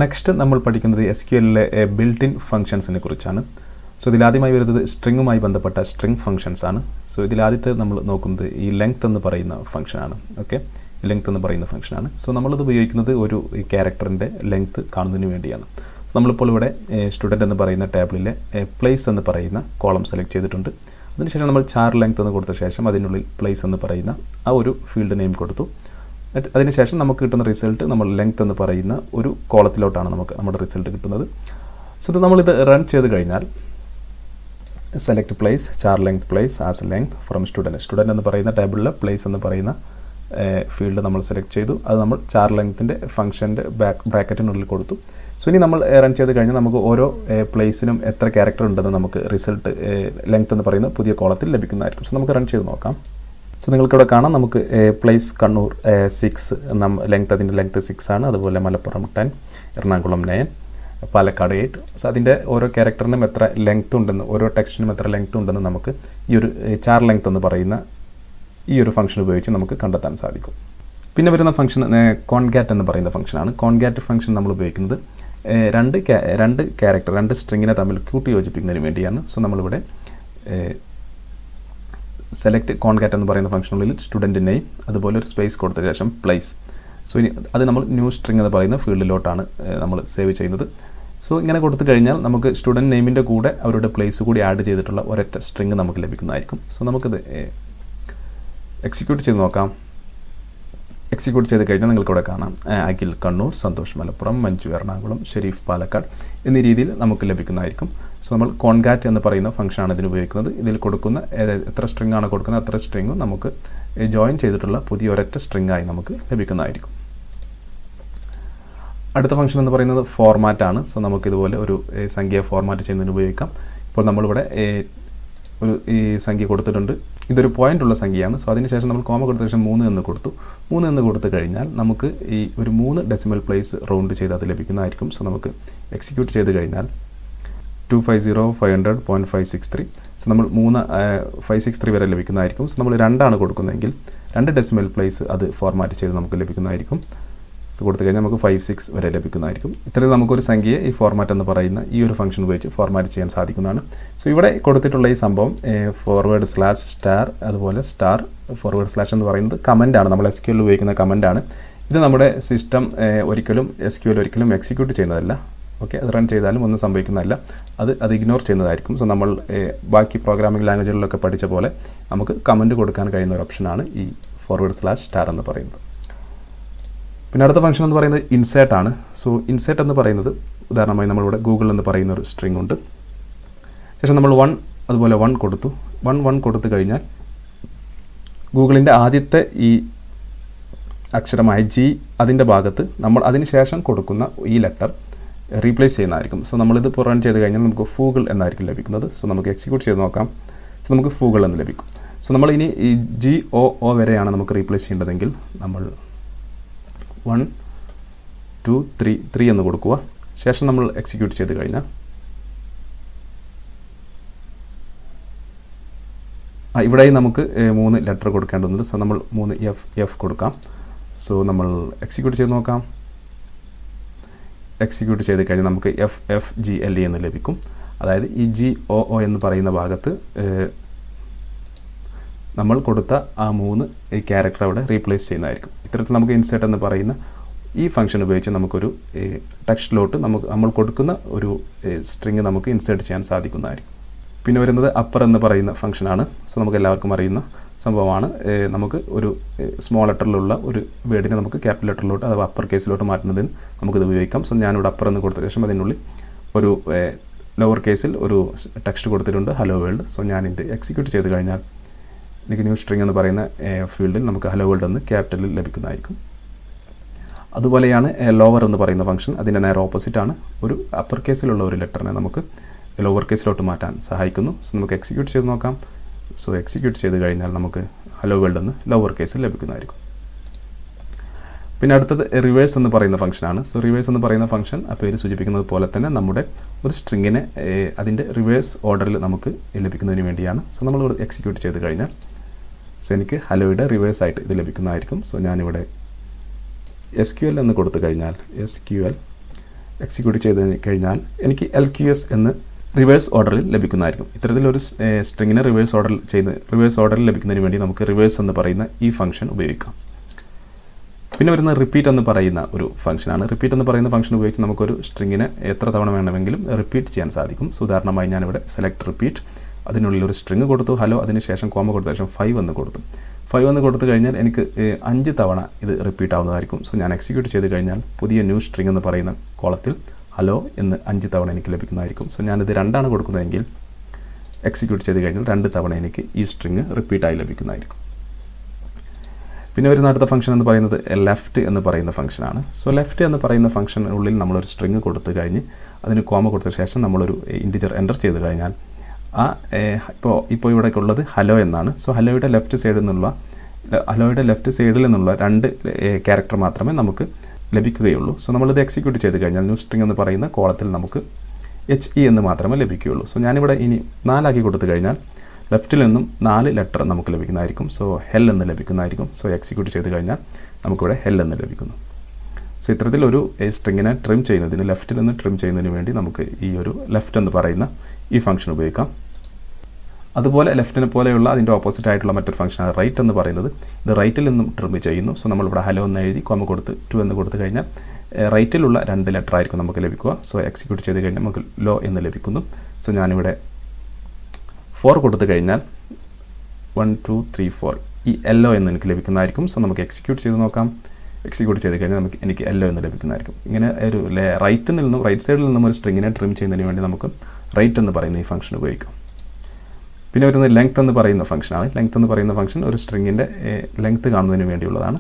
Next നമ്മൾ പഠിക്കുന്നത് SQLലെ built in ഫംഗ്ഷൻസിനെ കുറിച്ചാണ്. സോ ഇതിലാദ്യമായി വരുന്നത് സ്ട്രിങ്ങുമായി ബന്ധപ്പെട്ട സ്ട്രിംഗ് ഫംഗ്ഷൻസ് ആണ്. സോ ഇതിലാദ്യത്തെ നമ്മൾ നോക്കുന്നത് ഈ ലെങ്ത് എന്ന് പറയുന്ന ഫംഗ്ഷനാണ്. ഓക്കെ, ലെങ്ത് എന്ന് പറയുന്ന ഫംഗ്ഷനാണ്. സോ നമ്മളിത് ഉപയോഗിക്കുന്നത് ഒരു ക്യാരക്ടറിൻ്റെ ലെങ്ത് കാണുന്നതിന് വേണ്ടിയാണ്. സോ നമ്മളിപ്പോൾ ഇവിടെ സ്റ്റുഡൻറ്റ് എന്ന് പറയുന്ന ടേബിളിലെ പ്ലേസ് എന്ന് പറയുന്ന കോളം സെലക്ട് ചെയ്തിട്ടുണ്ട്. അതിനുശേഷം നമ്മൾ ചാർ ലെങ്ത് എന്ന് കൊടുത്ത ശേഷം അതിനുള്ളിൽ പ്ലേസ് എന്ന് പറയുന്ന ആ ഒരു ഫീൽഡ് നെയിം കൊടുത്തു. അതിനുശേഷം നമുക്ക് കിട്ടുന്ന റിസൾട്ട് നമ്മൾ ലെങ്ത് എന്ന് പറയുന്ന ഒരു കോളത്തിലോട്ടാണ് നമുക്ക് നമ്മുടെ റിസൾട്ട് കിട്ടുന്നത്. സോ ഇത് നമ്മളിത് റൺ ചെയ്ത് കഴിഞ്ഞാൽ select place char length place as length from student എന്ന് പറയുന്ന ടേബിളിൽ പ്ലേസ് എന്ന് പറയുന്ന ഫീൽഡ് നമ്മൾ സെലക്ട് ചെയ്തു. അത് നമ്മൾ ചാർ ലെങ്ത്തിൻ്റെ ഫംഗ്ഷൻ്റെ ബ്രാക്കറ്റിനുള്ളിൽ കൊടുത്തു. സോ ഇനി നമ്മൾ റൺ ചെയ്ത് കഴിഞ്ഞാൽ നമുക്ക് ഓരോ പ്ലേസിനും എത്ര ക്യാരക്ടർ ഉണ്ടെന്ന് നമുക്ക് റിസൾട്ട് ലെങ്ത് എന്ന് പറയുന്ന പുതിയ കോളത്തിൽ ലഭിക്കുന്നതായിരിക്കും. സോ നമുക്ക് റൺ ചെയ്ത് നോക്കാം. സോ നിങ്ങൾക്കിവിടെ കാണാം, നമുക്ക് പ്ലേസ് കണ്ണൂർ 6 ലെങ്ത്, അതിൻ്റെ ലെങ്ത് 6 ആണ്. അതുപോലെ മലപ്പുറം 10, എറണാകുളം 9, പാലക്കാട് 8. സോ അതിൻ്റെ ഓരോ ക്യാരക്ടറിനും എത്ര ലെങ്ത് ഉണ്ടെന്ന്, ഓരോ ടെക്സ്റ്റിനും എത്ര ലെങ്ത് ഉണ്ടെന്ന് നമുക്ക് ഈ ഒരു ചാർ ലെങ്ത് എന്ന് പറയുന്ന ഈ ഒരു ഫംഗ്ഷൻ ഉപയോഗിച്ച് നമുക്ക് കണ്ടെത്താൻ സാധിക്കും. പിന്നെ വരുന്ന ഫംഗ്ഷൻ കോൺകാറ്റ് എന്ന് പറയുന്ന ഫംഗ്ഷനാണ്. കോൺകാറ്റ് ഫംഗ്ഷൻ നമ്മൾ ഉപയോഗിക്കുന്നത് രണ്ട് ക്യാരക്ടർ, രണ്ട് സ്ട്രിങ്ങിനെ തമ്മിൽ കൂട്ടി യോജിപ്പിക്കുന്നതിന് വേണ്ടിയാണ്. സോ നമ്മളിവിടെ സെലക്ട് കോൺകാറ്റ് എന്ന് പറയുന്ന ഫംഗ്ഷനുള്ളിൽ സ്റ്റുഡൻറ്റ് നെയിം അതുപോലെ ഒരു സ്പേസ് കൊടുത്ത ശേഷം പ്ലേസ്. സോ ഇനി അത് നമ്മൾ ന്യൂ സ്ട്രിങ് എന്ന് പറയുന്ന ഫീൽഡിലോട്ടാണ് നമ്മൾ സേവ് ചെയ്യുന്നത്. സോ ഇങ്ങനെ കൊടുത്തു കഴിഞ്ഞാൽ നമുക്ക് സ്റ്റുഡൻറ്റ് നെയിമിൻ്റെ കൂടെ അവരുടെ പ്ലേസ് കൂടി ആഡ് ചെയ്തിട്ടുള്ള ഒരൊറ്റ സ്ട്രിങ് നമുക്ക് ലഭിക്കുന്നതായിരിക്കും. സോ നമുക്കിത് എക്സിക്യൂട്ട് ചെയ്ത് നോക്കാം. എക്സിക്യൂട്ട് ചെയ്ത് കഴിഞ്ഞാൽ നിങ്ങൾക്കിവിടെ കാണാം അഖിൽ കണ്ണൂർ, സന്തോഷ് മലപ്പുറം, മഞ്ജു എറണാകുളം, ഷെരീഫ് പാലക്കാട് എന്നീ രീതിയിൽ നമുക്ക് ലഭിക്കുന്നതായിരിക്കും. സോ നമ്മൾ കോൺകാറ്റ് എന്ന് പറയുന്ന ഫംഗ്ഷനാണ് ഇതിന് ഉപയോഗിക്കുന്നത്. ഇതിൽ കൊടുക്കുന്ന എത്ര സ്ട്രിങ് ആണ് കൊടുക്കുന്നത് അത്ര സ്ട്രിങ്ങും നമുക്ക് ജോയിൻ ചെയ്തിട്ടുള്ള പുതിയ ഒരൊറ്റ സ്ട്രിങ്ങായി നമുക്ക് ലഭിക്കുന്നതായിരിക്കും. അടുത്ത ഫംഗ്ഷൻ എന്ന് പറയുന്നത് ഫോർമാറ്റ് ആണ്. സോ നമുക്കിതുപോലെ ഒരു സംഖ്യ ഫോർമാറ്റ് ചെയ്യുന്നതിന് ഉപയോഗിക്കാം. ഇപ്പോൾ നമ്മളിവിടെ ഒരു ഈ സംഖ്യ കൊടുത്തിട്ടുണ്ട്. ഇതൊരു പോയിൻ്റ് ഉള്ള സംഖ്യയാണ്. സോ അതിനുശേഷം നമ്മൾ കോമ കൊടുത്ത ശേഷം 3 എന്ന് കൊടുത്തു. 3 എന്ന് കൊടുത്തു കഴിഞ്ഞാൽ നമുക്ക് ഈ ഒരു 3 ഡെസിമൽ പ്ലേസ് റൗണ്ട് ചെയ്ത് അത് ലഭിക്കുന്നതായിരിക്കും. സോ നമുക്ക് എക്സിക്യൂട്ട് ചെയ്ത് കഴിഞ്ഞാൽ 250,500.563. സോ നമ്മൾ 563 വരെ ലഭിക്കുന്നതായിരിക്കും. സോ നമ്മൾ 2 കൊടുക്കുന്നതെങ്കിൽ 2 ഡെസിമൽ പ്ലേസ് അത് ഫോർമാറ്റ് ചെയ്ത് നമുക്ക് ലഭിക്കുന്നതായിരിക്കും. സോ കൊടുത്തു കഴിഞ്ഞാൽ നമുക്ക് 56 വരെ ലഭിക്കുന്നതായിരിക്കും. ഇത്തരത്തിൽ നമുക്കൊരു സംഖ്യയെ ഈ ഫോർമാറ്റ് എന്ന് പറയുന്ന ഈ ഒരു ഫംഗ്ഷൻ ഉപയോഗിച്ച് ഫോർമാറ്റ് ചെയ്യാൻ സാധിക്കുന്നതാണ്. സോ ഇവിടെ കൊടുത്തിട്ടുള്ള ഈ സംഭവം /* അതുപോലെ സ്റ്റാർ // എന്ന് പറയുന്നത് കമൻ്റാണ്. നമ്മൾ SQL ഉപയോഗിക്കുന്ന കമൻ്റാണ്. ഇത് നമ്മുടെ സിസ്റ്റം SQL ഒരിക്കലും എക്സിക്യൂട്ട് ചെയ്യുന്നതല്ല. ഓക്കെ, അത് റൺ ചെയ്താലും ഒന്നും സംഭവിക്കുന്നതല്ല. അത് ഇഗ്നോർ ചെയ്യുന്നതായിരിക്കും. സോ നമ്മൾ ബാക്കി പ്രോഗ്രാമിംഗ് ലാംഗ്വേജുകളിലൊക്കെ പഠിച്ച പോലെ നമുക്ക് കമൻറ്റ് കൊടുക്കാൻ കഴിയുന്ന ഒരു ഓപ്ഷനാണ് ഈ /* എന്ന് പറയുന്നത്. പിന്നെ അടുത്ത ഫംഗ്ഷൻ എന്ന് പറയുന്നത് ഇൻസേർട്ട് ആണ്. സോ ഇൻസേർട്ട് എന്ന് പറയുന്നത് ഉദാഹരണമായി നമ്മളിവിടെ ഗൂഗിൾ എന്ന് പറയുന്ന ഒരു സ്ട്രിംഗ് ഉണ്ട്. ശേഷം നമ്മൾ 1 അതുപോലെ 1 കൊടുത്തു. 1 കൊടുത്തു കഴിഞ്ഞാൽ ഗൂഗിളിൻ്റെ ആദ്യത്തെ ഈ അക്ഷരമായ G അതിൻ്റെ ഭാഗത്ത് നമ്മൾ അതിന് ശേഷം കൊടുക്കുന്ന ഈ ലെറ്റർ റീപ്ലേസ് ചെയ്യുന്നതായിരിക്കും. സോ നമ്മളിത് റൺ ചെയ്ത് കഴിഞ്ഞാൽ നമുക്ക് ഫൂഗിൾ എന്നായിരിക്കും ലഭിക്കുന്നത്. സോ നമുക്ക് എക്സിക്യൂട്ട് ചെയ്ത് നോക്കാം. സോ നമുക്ക് ഫൂഗിൾ എന്ന് ലഭിക്കും. സോ നമ്മൾ ഇനി ഈ GOO വരെയാണ് നമുക്ക് റീപ്ലേസ് ചെയ്യേണ്ടതെങ്കിൽ നമ്മൾ 1 2 3 എന്ന് കൊടുക്കുക. ശേഷം നമ്മൾ എക്സിക്യൂട്ട് ചെയ്ത് കഴിഞ്ഞാൽ ഇവിടെയും നമുക്ക് 3 ലെറ്റർ കൊടുക്കേണ്ടതുണ്ട്. സോ നമ്മൾ 3 F കൊടുക്കാം. സോ നമ്മൾ എക്സിക്യൂട്ട് ചെയ്ത് നോക്കാം. എക്സിക്യൂട്ട് ചെയ്ത് കഴിഞ്ഞാൽ നമുക്ക് FFGLE എന്ന് ലഭിക്കും. അതായത് ഈ GOO എന്ന് പറയുന്ന ഭാഗത്ത് നമ്മൾ കൊടുത്ത ആ 3 ക്യാരക്ടർ അവിടെ റീപ്ലേസ് ചെയ്യുന്നതായിരിക്കും. ഇത്തരത്തിൽ നമുക്ക് ഇൻസേർട്ട് എന്ന് പറയുന്ന ഈ ഫംഗ്ഷൻ ഉപയോഗിച്ച് നമുക്കൊരു ടെക്സ്റ്റിലോട്ട് നമ്മൾ കൊടുക്കുന്ന ഒരു സ്ട്രിങ് നമുക്ക് ഇൻസേർട്ട് ചെയ്യാൻ സാധിക്കുന്നതായിരിക്കും. പിന്നെ വരുന്നത് അപ്പർ എന്ന് പറയുന്ന ഫംഗ്ഷനാണ്. സോ നമുക്ക് എല്ലാവർക്കും അറിയുന്ന സംഭവമാണ്. നമുക്ക് ഒരു സ്മോൾ ലെറ്ററിലുള്ള ഒരു വേർഡിനെ നമുക്ക് ക്യാപിറ്റൽ ലെറ്ററിലോട്ട് അഥവാ അപ്പർ കേസിലോട്ട് മാറ്റുന്നതിന് നമുക്കിത് ഉപയോഗിക്കാം. സോ ഞാനിവിടെ അപ്പർ എന്ന് കൊടുത്ത ശേഷം അതിനുള്ളിൽ ഒരു ലോവർ കേസിൽ ഒരു ടെക്സ്റ്റ് കൊടുത്തിട്ടുണ്ട്, ഹലോ വേൾഡ്. സോ ഞാനിത് എക്സിക്യൂട്ട് ചെയ്ത് കഴിഞ്ഞാൽ എനിക്ക് ന്യൂ സ്ട്രിംഗ് എന്ന് പറയുന്ന ഫീൽഡിൽ നമുക്ക് ഹലോ വേൾഡ് എന്ന് ക്യാപിറ്റലിൽ ലഭിക്കുന്നതായിരിക്കും. അതുപോലെയാണ് ലോവർ എന്ന് പറയുന്ന ഫംഗ്ഷൻ. അതിൻ്റെ നേരെ ഓപ്പോസിറ്റാണ്. ഒരു അപ്പർ കേസിലുള്ള ഒരു ലെറ്ററിനെ നമുക്ക് ലോവർ കേസിലോട്ട് മാറ്റാൻ സഹായിക്കുന്നു. സോ നമുക്ക് എക്സിക്യൂട്ട് ചെയ്ത് നോക്കാം. സോ എക്സിക്യൂട്ട് ചെയ്ത് കഴിഞ്ഞാൽ നമുക്ക് ഹലോ വേൾഡ് എന്ന് ലോവർ കേസിൽ ലഭിക്കുന്നതായിരിക്കും. പിന്നെ അടുത്തത് റിവേഴ്സ് എന്ന് പറയുന്ന ഫംഗ്ഷനാണ്. സോ റിവേഴ്സ് എന്ന് പറയുന്ന ഫംഗ്ഷൻ ആ പേര് സൂചിപ്പിക്കുന്നത് പോലെ തന്നെ നമ്മുടെ ഒരു സ്ട്രിങ്ങിനെ അതിൻ്റെ റിവേഴ്സ് ഓർഡറിൽ നമുക്ക് ലഭിക്കുന്നതിന് വേണ്ടിയാണ്. സോ നമ്മൾ എക്സിക്യൂട്ട് ചെയ്ത് കഴിഞ്ഞാൽ സോ എനിക്ക് ഹലോയുടെ റിവേഴ്സ് ആയിട്ട് ഇത് ലഭിക്കുന്നതായിരിക്കും. സോ ഞാനിവിടെ SQL എന്ന് കൊടുത്തു കഴിഞ്ഞാൽ SQL എക്സിക്യൂട്ട് ചെയ്ത് കഴിഞ്ഞാൽ എനിക്ക് LQS എന്ന് റിവേഴ്സ് ഓർഡറിൽ ലഭിക്കുന്നതായിരിക്കും. ഇത്തരത്തിലൊരു സ്ട്രിങ്ങിനെ റിവേഴ്സ് ഓർഡറിൽ ലഭിക്കുന്നതിന് വേണ്ടി നമുക്ക് റിവേഴ്സ് എന്ന് പറയുന്ന ഈ ഫംഗ്ഷൻ ഉപയോഗിക്കാം. പിന്നെ വരുന്ന റിപ്പീറ്റ് എന്ന് പറയുന്ന ഒരു ഫംഗ്ഷനാണ്. റിപ്പീറ്റ് എന്ന് പറയുന്ന ഫംഗ്ഷൻ ഉപയോഗിച്ച് നമുക്കൊരു സ്ട്രിങ്ങിനെ എത്ര തവണ വേണമെങ്കിലും റിപ്പീറ്റ് ചെയ്യാൻ സാധിക്കും. ഉദാഹരണമായി ഞാനിവിടെ സെലക്ട് റിപ്പീറ്റ്, അതിനുള്ളിൽ ഒരു സ്ട്രിങ് കൊടുത്തു, ഹലോ, അതിനുശേഷം കോമ കൊടുത്ത ശേഷം 5 എന്ന് കൊടുത്തു. 5 എന്ന് കൊടുത്തു കഴിഞ്ഞാൽ എനിക്ക് 5 തവണ ഇത് റിപ്പീറ്റ് ആവുന്നതായിരിക്കും. ഞാൻ എക്സിക്യൂട്ട് ചെയ്ത് കഴിഞ്ഞാൽ പുതിയ ന്യൂ സ്ട്രിങ് എന്ന് പറയുന്ന കോളത്തിൽ ഹലോ എന്ന് 5 തവണ എനിക്ക് ലഭിക്കുന്നതായിരിക്കും. ഞാനിത് 2 ആണ് കൊടുക്കുന്നതെങ്കിൽ എക്സിക്യൂട്ട് ചെയ്ത് കഴിഞ്ഞാൽ 2 തവണ എനിക്ക് ഈ സ്ട്രിങ് റിപ്പീറ്റായി ലഭിക്കുന്നതായിരിക്കും. പിന്നെ വരുന്ന അടുത്ത ഫംഗ്ഷൻ എന്ന് പറയുന്നത് ലെഫ്റ്റ് എന്ന് പറയുന്ന ഫംഗ്ഷനാണ്. ലെഫ്റ്റ് എന്ന് പറയുന്ന ഫംഗ്ഷനുള്ളിൽ നമ്മളൊരു സ്ട്രിങ് കൊടുത്തു കഴിഞ്ഞ് അതിന് കോമ കൊടുത്ത ശേഷം നമ്മളൊരു ഇൻറ്റിജർ എൻ്റർ ചെയ്ത് കഴിഞ്ഞാൽ ഇപ്പോൾ ഇവിടെ ഉള്ളത് ഹലോ എന്നാണ്. ഹലോയുടെ ലെഫ്റ്റ് സൈഡിൽ നിന്നുള്ള 2 ക്യാരക്ടർ മാത്രമേ നമുക്ക് ലഭിക്കുകയുള്ളൂ. നമ്മളിത് എക്സിക്യൂട്ട് ചെയ്ത് കഴിഞ്ഞാൽ ന്യൂ സ്ട്രിങ് എന്ന് പറയുന്ന കോളത്തിൽ നമുക്ക് HE എന്ന് മാത്രമേ ലഭിക്കുകയുള്ളൂ. ഞാനിവിടെ ഇനി 4 ആക്കി കൊടുത്തു കഴിഞ്ഞാൽ ലെഫ്റ്റിൽ നിന്നും 4 ലെറ്റർ നമുക്ക് ലഭിക്കുന്നതായിരിക്കും. ഹെൽ എന്ന് ലഭിക്കുന്നതായിരിക്കും. എക്സിക്യൂട്ട് ചെയ്ത് കഴിഞ്ഞാൽ നമുക്കിവിടെ ഹെൽ എന്ന് ലഭിക്കുന്നു. ഇത്തരത്തിലൊരു സ്ട്രിങ്ങിനെ ട്രിം ചെയ്യുന്നതിന്, ലെഫ്റ്റിൽ നിന്ന് ട്രിം ചെയ്യുന്നതിന് വേണ്ടി നമുക്ക് ഈ ഒരു ലെഫ്റ്റ് എന്ന് പറയുന്ന ഈ ഫംഗ്ഷൻ ഉപയോഗിക്കാം. അതുപോലെ ലെഫ്റ്റിനെ പോലെയുള്ള അതിൻ്റെ ഓപ്പോസിറ്റ് ആയിട്ടുള്ള മറ്റൊരു ഫംഗ്ഷനാണ് റൈറ്റ് എന്ന് പറയുന്നത്. ഇത് റൈറ്റിൽ നിന്നും ട്രിം ചെയ്യുന്നു. നമ്മളിവിടെ ഹലോ എന്ന് എഴുതി കോമ കൊടുത്ത് 2 എന്ന് കൊടുത്തു കഴിഞ്ഞാൽ റൈറ്റിലുള്ള 2 ലെറ്റർ ആയിരിക്കും നമുക്ക് ലഭിക്കുക. എക്സിക്യൂട്ട് ചെയ്ത് കഴിഞ്ഞാൽ നമുക്ക് ലോ എന്ന് ലഭിക്കുന്നു. ഞാനിവിടെ 4 കൊടുത്തു കഴിഞ്ഞാൽ 1 2 3 4 ഈ LO എന്ന് എനിക്ക് ലഭിക്കുന്നതായിരിക്കും. നമുക്ക് എക്സിക്യൂട്ട് ചെയ്ത് നോക്കാം. എക്സിക്യൂട്ട് ചെയ്ത് കഴിഞ്ഞാൽ എനിക്ക് LO എന്ന് ലഭിക്കുന്നതായിരിക്കും. ഇങ്ങനെ ഒരു റൈറ്റ് സൈഡിൽ നിന്നും ഒരു സ്ട്രിങ്ങിനെ ട്രിം ചെയ്യുന്നതിന് വേണ്ടി നമുക്ക് റൈറ്റ് എന്ന് പറയുന്ന ഈ ഫംഗ്ഷൻ ഉപയോഗിക്കാം. പിന്നെ വരുന്നത് ലെങ്ത് എന്ന് പറയുന്ന ഫംഗ്ഷനാണ്. ലെങ്ത് എന്ന് പറയുന്ന ഫംഗ്ഷൻ ഒരു സ്ട്രിങ്ങിൻ്റെ ലെങ്ത് കാണുന്നതിന് വേണ്ടിയുള്ളതാണ്.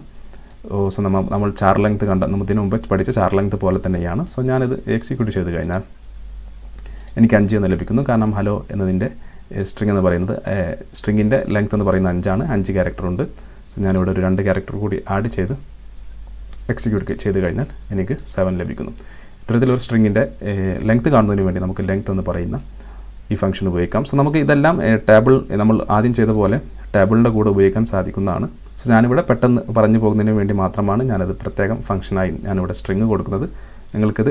നമ്മൾ ചാർ ലെങ്ത് ഇതിനു മുമ്പ് പഠിച്ച ചാർ ലെങ്ത് പോലെ തന്നെയാണ്. ഞാനിത് എക്സിക്യൂട്ട് ചെയ്ത് കഴിഞ്ഞാൽ എനിക്ക് 5 എന്ന് ലഭിക്കുന്നു. കാരണം ഹലോ എന്നതിൻ്റെ സ്ട്രിങ് എന്ന് പറയുന്നത് സ്ട്രിങ്ങിൻ്റെ ലെങ്ത് എന്ന് പറയുന്നത് 5 ആണ്. 5 ക്യാരക്ടറുണ്ട്. ഞാനിവിടെ ഒരു 2 ക്യാരക്ടർ കൂടി ആഡ് ചെയ്ത് എക്സിക്യൂട്ട് ചെയ്ത് കഴിഞ്ഞാൽ എനിക്ക് 7 ലഭിക്കുന്നു. ഇത്തരത്തിലൊരു സ്ട്രിങ്ങിൻ്റെ ലെങ്ത് കാണുന്നതിന് വേണ്ടി നമുക്ക് ലെങ്ത് എന്ന് പറയുന്ന ഈ ഫംഗ്ഷൻ ഉപയോഗിക്കാം. നമുക്ക് ഇതെല്ലാം ടേബിൾ നമ്മൾ ആദ്യം ചെയ്ത പോലെ ടേബിളിൻ്റെ കൂടെ ഉപയോഗിക്കാൻ സാധിക്കുന്നതാണ്. ഞാനിവിടെ പെട്ടെന്ന് പറഞ്ഞു പോകുന്നതിന് വേണ്ടി മാത്രമാണ് ഞാനത് പ്രത്യേകം ഫംഗ്ഷനായി ഞാനിവിടെ സ്ട്രിങ് കൊടുക്കുന്നത്. നിങ്ങൾക്കിത്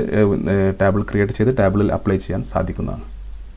ടേബിൾ ക്രിയേറ്റ് ചെയ്ത് ടേബിളിൽ അപ്ലൈ ചെയ്യാൻ സാധിക്കുന്നതാണ്.